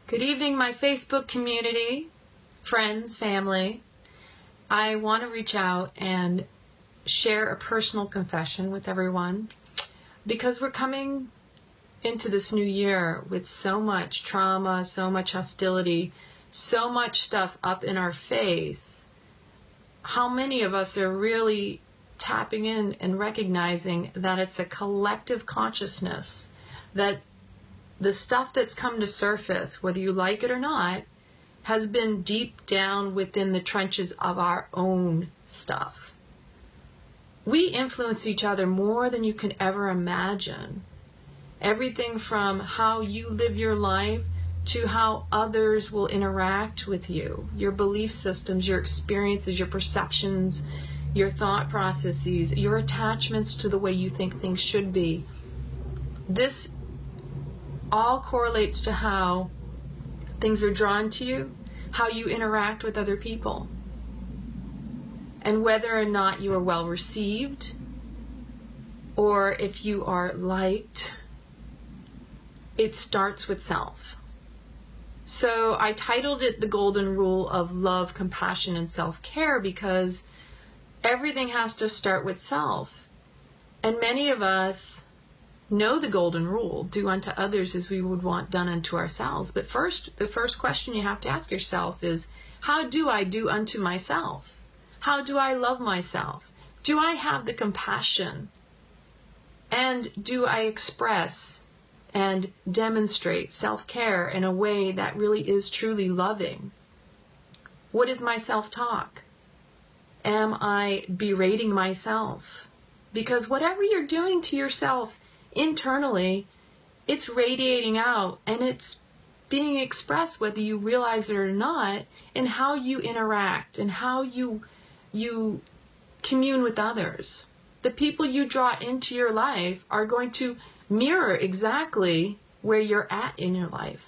Good evening, my Facebook community, friends, family. I want to reach out and share a personal confession with everyone because we're coming into this new year with so much trauma, so much hostility, so much stuff up in our face. How many of us are really tapping in and recognizing that it's a collective consciousness, that the stuff that's come to surface, whether you like it or not, has been deep down within the trenches of our own stuff. We influence each other more than you can ever imagine. Everything from how you live your life to how others will interact with you, your belief systems, your experiences, your perceptions, your thought processes, your attachments to the way you think things should be. This all correlates to how things are drawn to you, how you interact with other people, and whether or not you are well received or if you are liked. It starts with self. So I titled it The Golden Rule of Love, Compassion, and Self-Care because everything has to start with self. And many of us know the golden rule, do unto others as we would want done unto ourselves. But first, the first question you have to ask yourself is, how do I do unto myself? How do I love myself? Do I have the compassion? And do I express and demonstrate self-care in a way that really is truly loving? What is my self-talk? Am I berating myself? Because whatever you're doing to yourself internally, it's radiating out and it's being expressed, whether you realize it or not, in how you interact and how you commune with others. The people you draw into your life are going to mirror exactly where you're at in your life.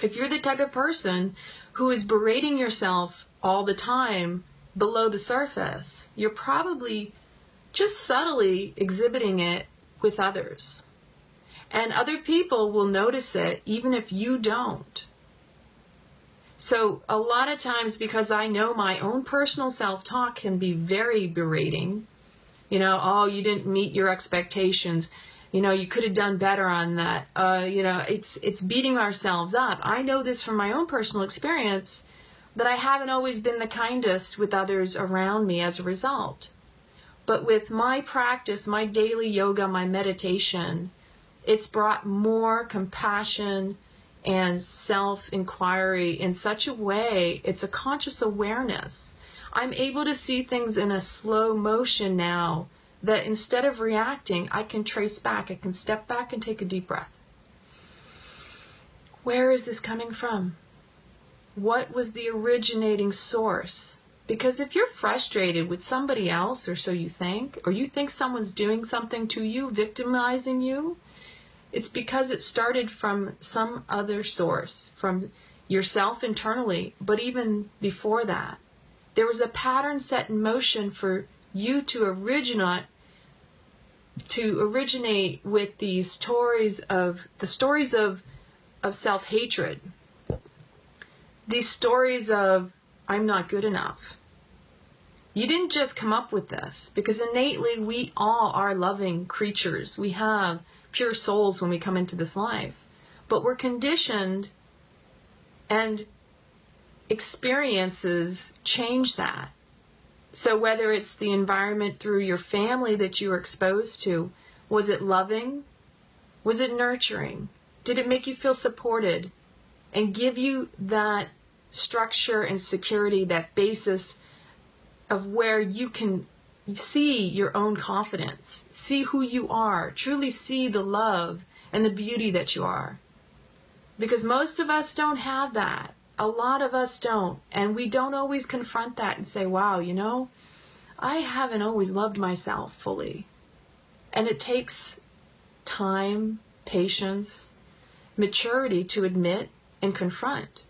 If you're the type of person who is berating yourself all the time below the surface, you're probably just subtly exhibiting it with others. And other people will notice it even if you don't. So a lot of times, because I know my own personal self-talk can be very berating, oh, you didn't meet your expectations, you could have done better on that, it's beating ourselves up. I know this from my own personal experience, that I haven't always been the kindest with others around me as a result. But with my practice, my daily yoga, my meditation, it's brought more compassion and self-inquiry in such a way, it's a conscious awareness. I'm able to see things in a slow motion now, that instead of reacting, I can trace back. I can step back and take a deep breath. Where is this coming from? What was the originating source? Because if you're frustrated with somebody else, or so you think, or you think someone's doing something to you, victimizing you, it's because it started from some other source, from yourself internally, but even before that. There was a pattern set in motion for you to originate with these stories of self-hatred. These stories of, I'm not good enough. You didn't just come up with this, because innately we all are loving creatures. We have pure souls when we come into this life. But we're conditioned, and experiences change that. So whether it's the environment through your family that you were exposed to, was it loving? Was it nurturing? Did it make you feel supported and give you that structure and security, that basis of where you can see your own confidence, see who you are, truly see the love and the beauty that you are? Because most of us don't have that. A lot of us don't. And we don't always confront that and say, wow, I haven't always loved myself fully. And it takes time, patience, maturity to admit and confront.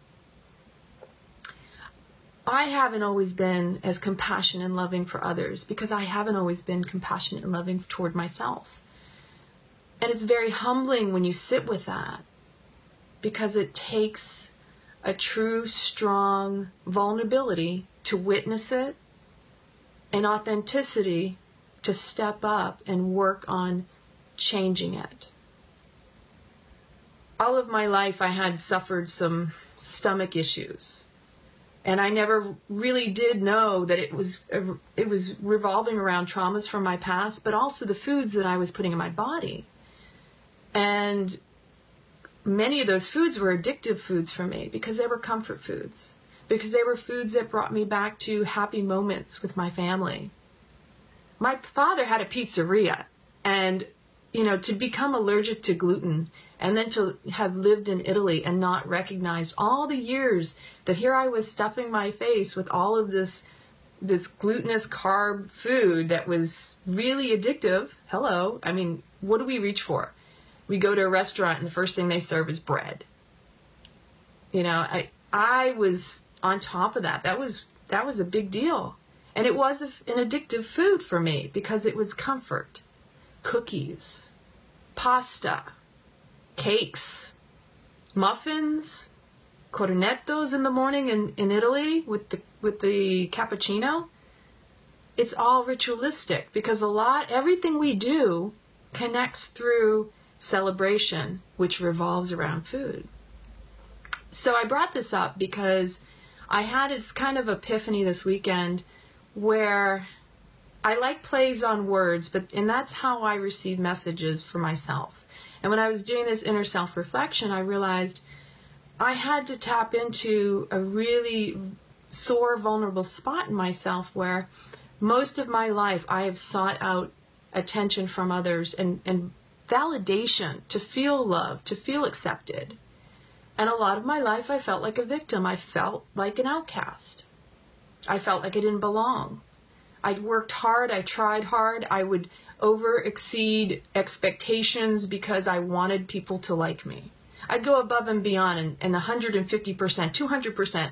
I haven't always been as compassionate and loving for others because I haven't always been compassionate and loving toward myself. And it's very humbling when you sit with that. because it takes a true, strong vulnerability to witness it and authenticity to step up and work on changing it. All of my life I had suffered some stomach issues, and I never really did know that it was revolving around traumas from my past, but also the foods that I was putting in my body. And many of those foods were addictive foods for me because they were comfort foods, because they were foods that brought me back to happy moments with my family. My father had a pizzeria, and to become allergic to gluten and then to have lived in Italy and not recognize all the years that here I was stuffing my face with all of this glutinous carb food that was really addictive. Hello. I mean, what do we reach for? We go to a restaurant and the first thing they serve is bread. I was on top of that. That was a big deal. And it was an addictive food for me because it was comfort. Cookies, pasta, cakes, muffins, cornettos in the morning in Italy with the cappuccino. It's all ritualistic because everything we do connects through celebration, which revolves around food. So I brought this up because I had this kind of epiphany this weekend where I like plays on words, and that's how I receive messages for myself. And when I was doing this inner self-reflection, I realized I had to tap into a really sore, vulnerable spot in myself where most of my life I have sought out attention from others and validation, to feel loved, to feel accepted. And a lot of my life I felt like a victim. I felt like an outcast. I felt like I didn't belong. I worked hard, I tried hard, I would exceed expectations because I wanted people to like me. I'd go above and beyond and 150%, 200%,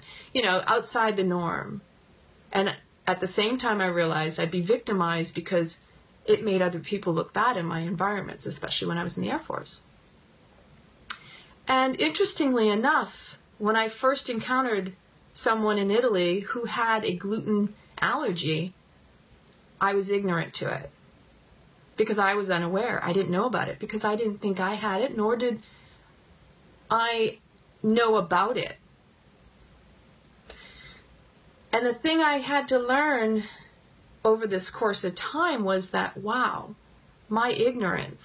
outside the norm. And at the same time I realized I'd be victimized because it made other people look bad in my environments, especially when I was in the Air Force. And interestingly enough, when I first encountered someone in Italy who had a gluten allergy, I was ignorant to it because I was unaware. I didn't know about it because I didn't think I had it, nor did I know about it. And the thing I had to learn over this course of time was that, wow, my ignorance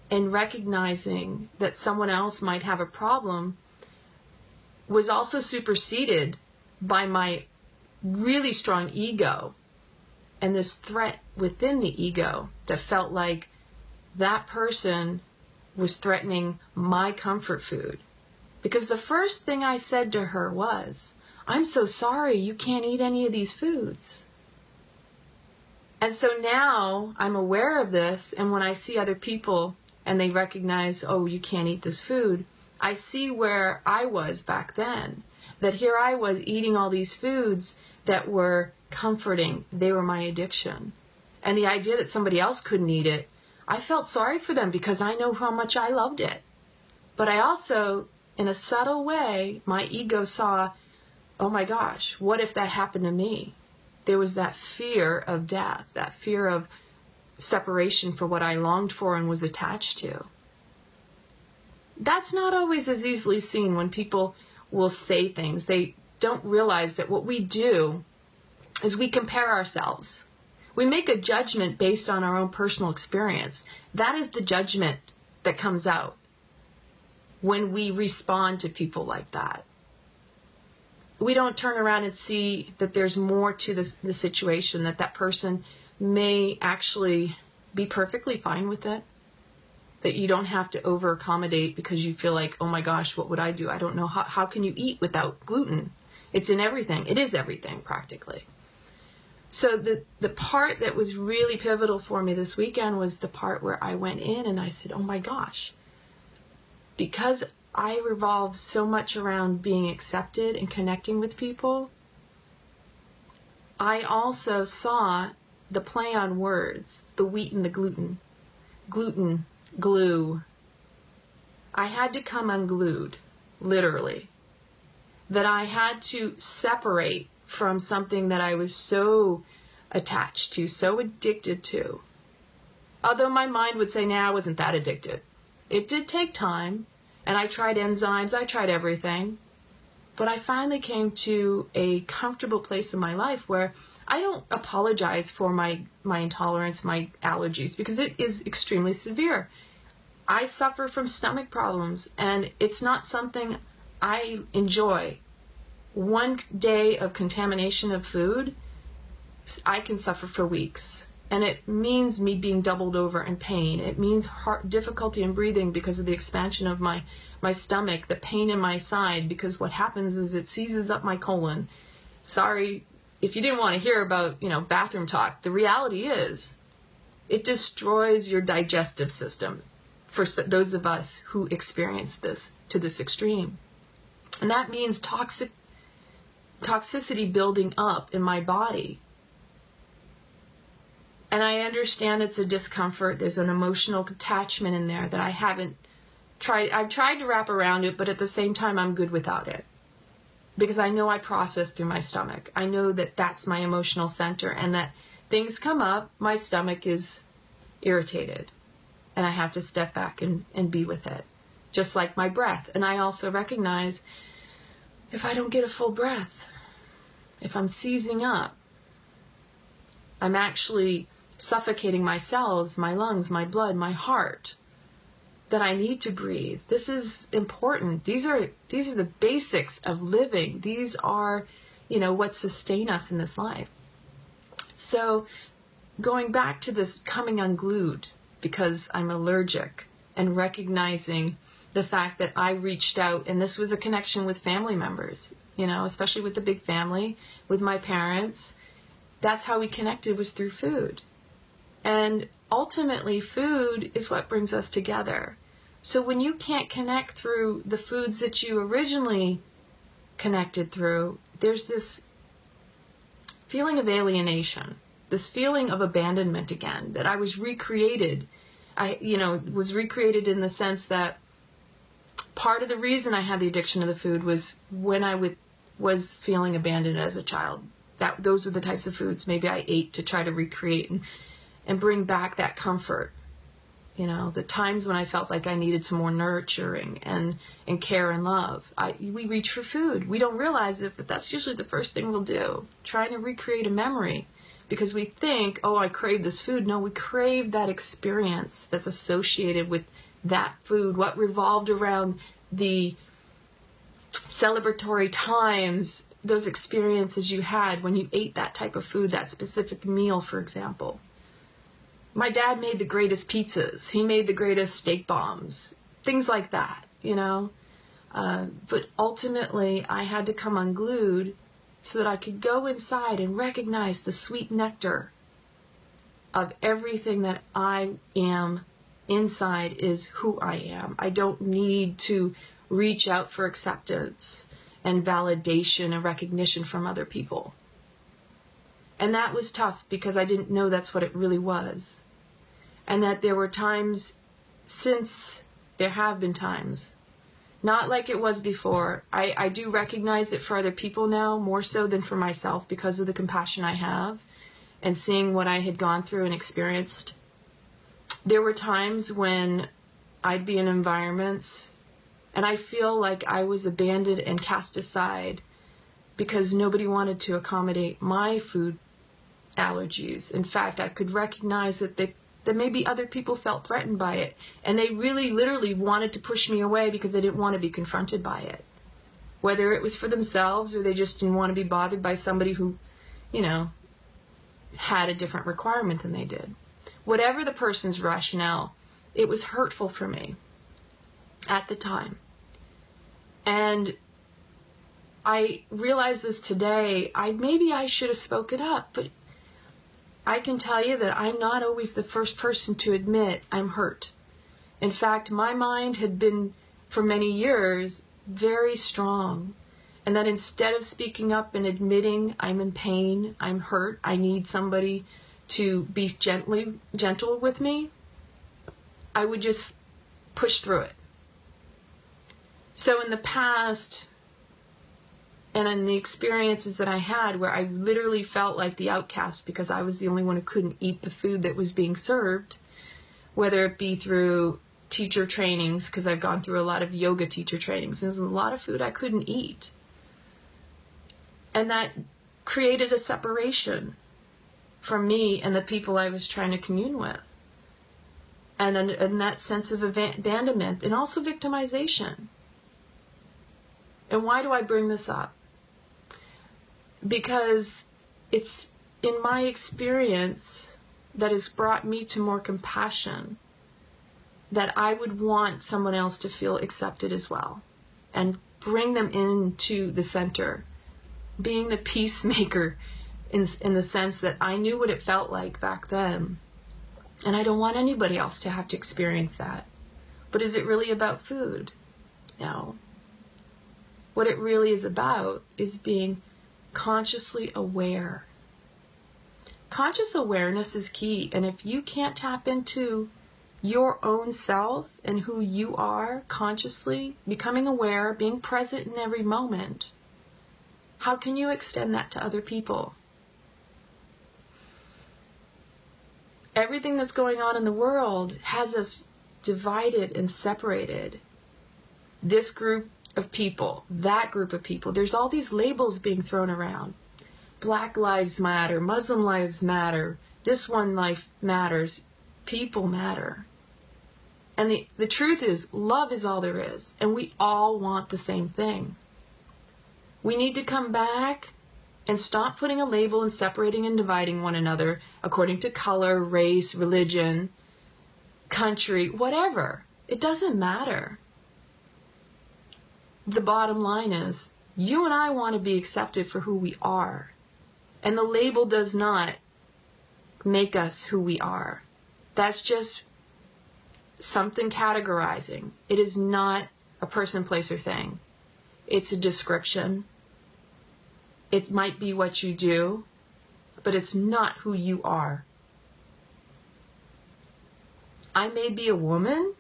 in recognizing that someone else might have a problem was also superseded by my really strong ego and this threat within the ego that felt like that person was threatening my comfort food. Because the first thing I said to her was, I'm so sorry you can't eat any of these foods. And so now I'm aware of this, and when I see other people and they recognize, oh, you can't eat this food, I see where I was back then. That here I was eating all these foods that were comforting. They were my addiction. And the idea that somebody else couldn't eat it, I felt sorry for them because I know how much I loved it. But I also, in a subtle way, my ego saw, oh my gosh, what if that happened to me? There was that fear of death, that fear of separation for what I longed for and was attached to. That's not always as easily seen when people will say things. They don't realize that what we do is we compare ourselves. We make a judgment based on our own personal experience. That is the judgment that comes out when we respond to people like that. We don't turn around and see that there's more to the situation, that that person may actually be perfectly fine with it, that you don't have to over-accommodate because you feel like, oh my gosh, what would I do? I don't know. How can you eat without gluten? It's in everything. It is everything, practically. So the part that was really pivotal for me this weekend was the part where I went in and I said, oh my gosh, because I revolve so much around being accepted and connecting with people, I also saw the play on words, the wheat and the gluten, glue. I had to come unglued, literally. That I had to separate from something that I was so attached to, so addicted to. Although my mind would say, nah, I wasn't that addicted. It did take time, and I tried enzymes, I tried everything. But I finally came to a comfortable place in my life where I don't apologize for my intolerance, my allergies, because it is extremely severe. I suffer from stomach problems, and it's not something I enjoy. One day of contamination of food, I can suffer for weeks. And it means me being doubled over in pain. It means difficulty in breathing because of the expansion of my stomach, the pain in my side, because what happens is it seizes up my colon. Sorry if you didn't want to hear about, bathroom talk. The reality is it destroys your digestive system for those of us who experience this to this extreme. And that means toxicity building up in my body. And I understand it's a discomfort. There's an emotional attachment in there that I haven't tried. I've tried to wrap around it, but at the same time, I'm good without it. Because I know I process through my stomach. I know that that's my emotional center, and that things come up, my stomach is irritated. And I have to step back and be with it. Just like my breath. And I also recognize if I don't get a full breath, if I'm seizing up, I'm actually suffocating my cells, my lungs, my blood, my heart, that I need to breathe. This is important. These are the basics of living. These are, what sustain us in this life. So going back to this coming unglued because I'm allergic, and recognizing the fact that I reached out, and this was a connection with family members, especially with the big family, with my parents. That's how we connected, was through food. And ultimately, food is what brings us together. So when you can't connect through the foods that you originally connected through, there's this feeling of alienation, this feeling of abandonment again, that I was recreated. I was recreated in the sense that part of the reason I had the addiction to the food was when I was feeling abandoned as a child. Those are the types of foods maybe I ate to try to recreate and bring back that comfort. The times when I felt like I needed some more nurturing and care and love. We reach for food. We don't realize it, but that's usually the first thing we'll do. Trying to recreate a memory. Because we think, oh, I crave this food. No, we crave that experience that's associated with that food. What revolved around the celebratory times, those experiences you had when you ate that type of food, that specific meal, for example. My dad made the greatest pizzas. He made the greatest steak bombs. Things like that, But ultimately, I had to come unglued so that I could go inside and recognize the sweet nectar of everything that I am inside is who I am. I don't need to reach out for acceptance and validation and recognition from other people. And that was tough because I didn't know that's what it really was. And that there were times, there have been times, not like it was before. I do recognize it for other people now, more so than for myself, because of the compassion I have and seeing what I had gone through and experienced. There were times when I'd be in environments and I feel like I was abandoned and cast aside because nobody wanted to accommodate my food allergies. In fact, I could recognize that maybe other people felt threatened by it, and they really literally wanted to push me away because they didn't want to be confronted by it. Whether it was for themselves or they just didn't want to be bothered by somebody who, had a different requirement than they did. Whatever the person's rationale, it was hurtful for me at the time. And I realize this today, maybe I should have spoken up, but I can tell you that I'm not always the first person to admit I'm hurt. In fact, my mind had been, for many years, very strong. And that instead of speaking up and admitting I'm in pain, I'm hurt, I need somebody to be gentle with me, I would just push through it. So in the past, and in the experiences that I had where I literally felt like the outcast because I was the only one who couldn't eat the food that was being served, whether it be through teacher trainings, because I've gone through a lot of yoga teacher trainings, there's a lot of food I couldn't eat. And that created a separation from me and the people I was trying to commune with. And that sense of abandonment and also victimization. And why do I bring this up? Because it's in my experience that has brought me to more compassion, that I would want someone else to feel accepted as well and bring them into the center, being the peacemaker in the sense that I knew what it felt like back then. And I don't want anybody else to have to experience that. But is it really about food? No. What it really is about is being consciously aware. Conscious awareness is key, and if you can't tap into your own self and who you are consciously, becoming aware, being present in every moment, how can you extend that to other people? Everything that's going on in the world has us divided and separated. This group of people, that group of people. There's all these labels being thrown around. Black lives matter, Muslim lives matter, this one life matters, people matter. And the truth is, love is all there is, and we all want the same thing. We need to come back and stop putting a label and separating and dividing one another according to color, race, religion, country, whatever. It doesn't matter. The bottom line is, you and I want to be accepted for who we are. And the label does not make us who we are. That's just something categorizing. It is not a person, place, or thing. It's a description. It might be what you do, but it's not who you are. I may be a woman,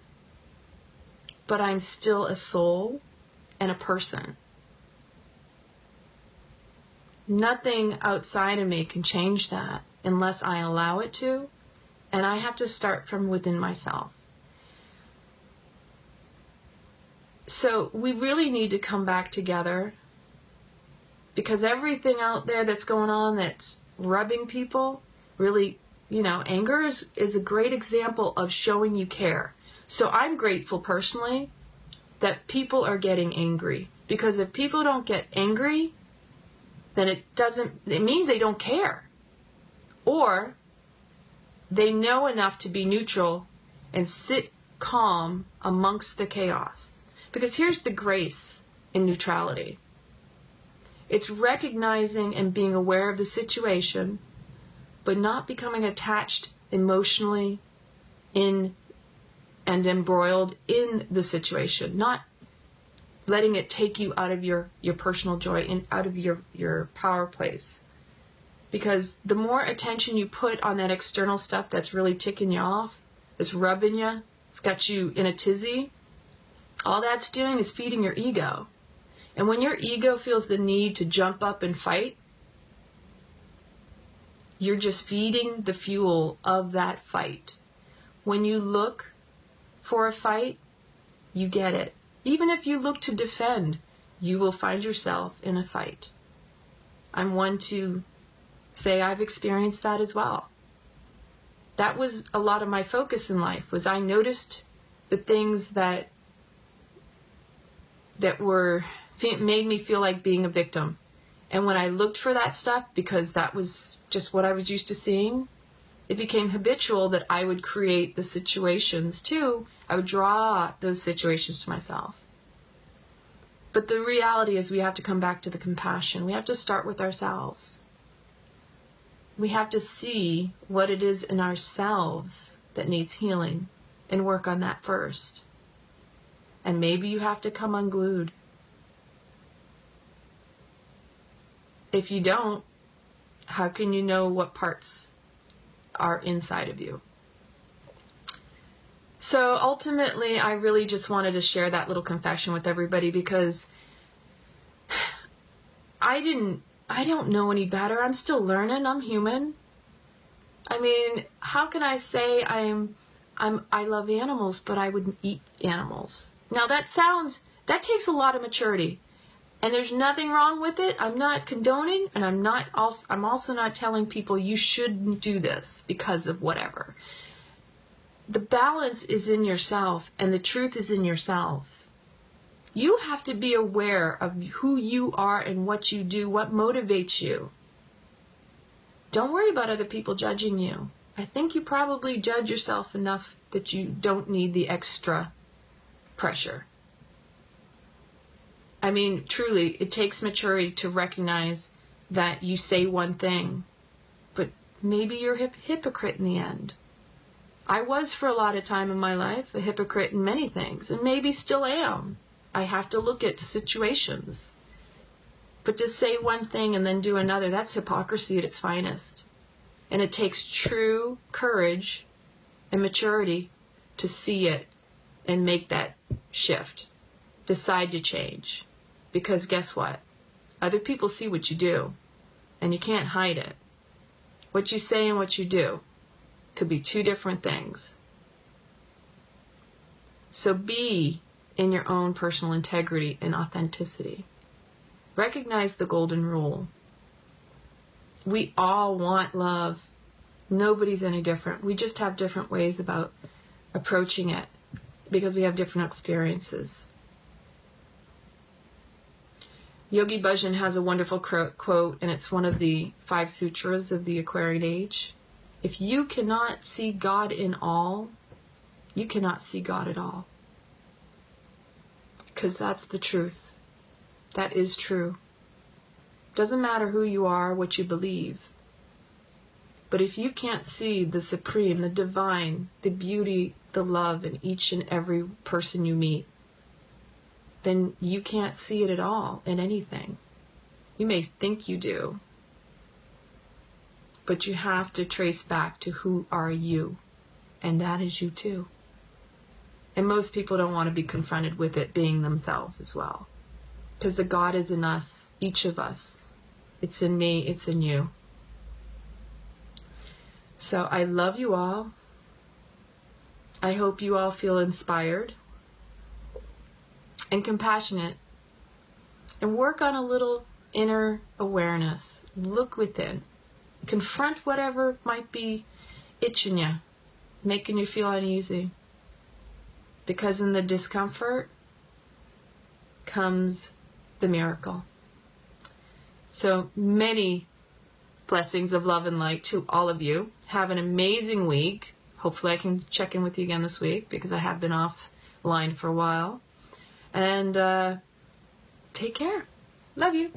but I'm still a soul and a person. Nothing outside of me can change that unless I allow it to, and I have to start from within myself. So we really need to come back together, because everything out there that's going on that's rubbing people, really, anger is a great example of showing you care. So I'm grateful personally that people are getting angry, because if people don't get angry, then it means they don't care. Or they know enough to be neutral and sit calm amongst the chaos. Because here's the grace in neutrality. It's recognizing and being aware of the situation, but not becoming attached emotionally in and embroiled in the situation. Not letting it take you out of your personal joy and out of your power place. Because the more attention you put on that external stuff that's really ticking you off, that's rubbing you, it's got you in a tizzy, all that's doing is feeding your ego. And when your ego feels the need to jump up and fight, you're just feeding the fuel of that fight. When you look for a fight, you get it. Even if you look to defend, you will find yourself in a fight. I'm one to say I've experienced that as well. That was a lot of my focus in life, was I noticed the things that made me feel like being a victim. And when I looked for that stuff, because that was just what I was used to seeing, it became habitual that I would create the situations too. I would draw those situations to myself. But the reality is we have to come back to the compassion. We have to start with ourselves. We have to see what it is in ourselves that needs healing and work on that first. And maybe you have to come unglued. If you don't, how can you know what parts are inside of you? So ultimately, I really just wanted to share that little confession with everybody because I don't know any better. I'm still learning. I'm human. I mean, how can I say I love animals, but I wouldn't eat animals? Now that takes a lot of maturity. And there's nothing wrong with it. I'm not condoning, and I'm also not telling people you shouldn't do this because of whatever. The balance is in yourself, and the truth is in yourself. You have to be aware of who you are and what you do, what motivates you. Don't worry about other people judging you. I think you probably judge yourself enough that you don't need the extra pressure. I mean, truly, it takes maturity to recognize that you say one thing, but maybe you're a hypocrite in the end. I was for a lot of time in my life a hypocrite in many things, and maybe still am. I have to look at situations. But to say one thing and then do another, that's hypocrisy at its finest. And it takes true courage and maturity to see it and make that shift. Decide to change. Because guess what? Other people see what you do, and you can't hide it. What you say and what you do could be two different things. So be in your own personal integrity and authenticity. Recognize the golden rule. We all want love. Nobody's any different. We just have different ways about approaching it because we have different experiences. Yogi Bhajan has a wonderful quote, and it's one of the 5 sutras of the Aquarian Age. If you cannot see God in all, you cannot see God at all. Because that's the truth. That is true. Doesn't matter who you are, what you believe. But if you can't see the supreme, the divine, the beauty, the love in each and every person you meet, then you can't see it at all in anything. You may think you do, but you have to trace back to who are you, and that is you too. And most people don't want to be confronted with it being themselves as well, because the God is in us, each of us. It's in me, it's in you. So I love you all. I hope you all feel inspired and compassionate, and work on a little inner awareness. Look within. Confront whatever might be itching you, making you feel uneasy. Because in the discomfort comes the miracle. So many blessings of love and light to all of you. Have an amazing week. Hopefully I can check in with you again this week because I have been offline for a while. And take care. Love you.